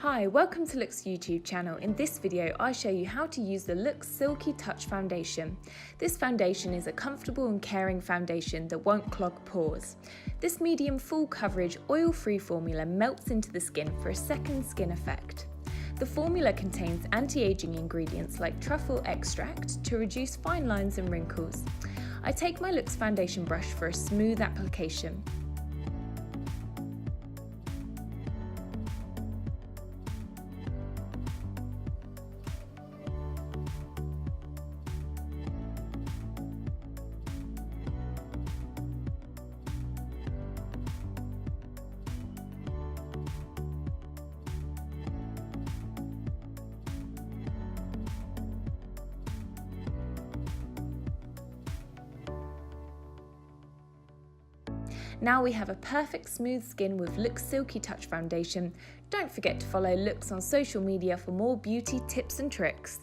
Hi, welcome to LOOkX YouTube channel. In this video, I show you how to use the LOOkX Silky Touch Foundation. This foundation is a comfortable and caring foundation that won't clog pores. This medium full coverage oil-free formula melts into the skin for a second skin effect. The formula contains anti-aging ingredients like truffle extract to reduce fine lines and wrinkles. I take my LOOkX foundation brush for a smooth application. Now we have a perfect smooth skin with LOOkX Silky Touch Foundation. Don't forget to follow LOOkX on social media for more beauty tips and tricks.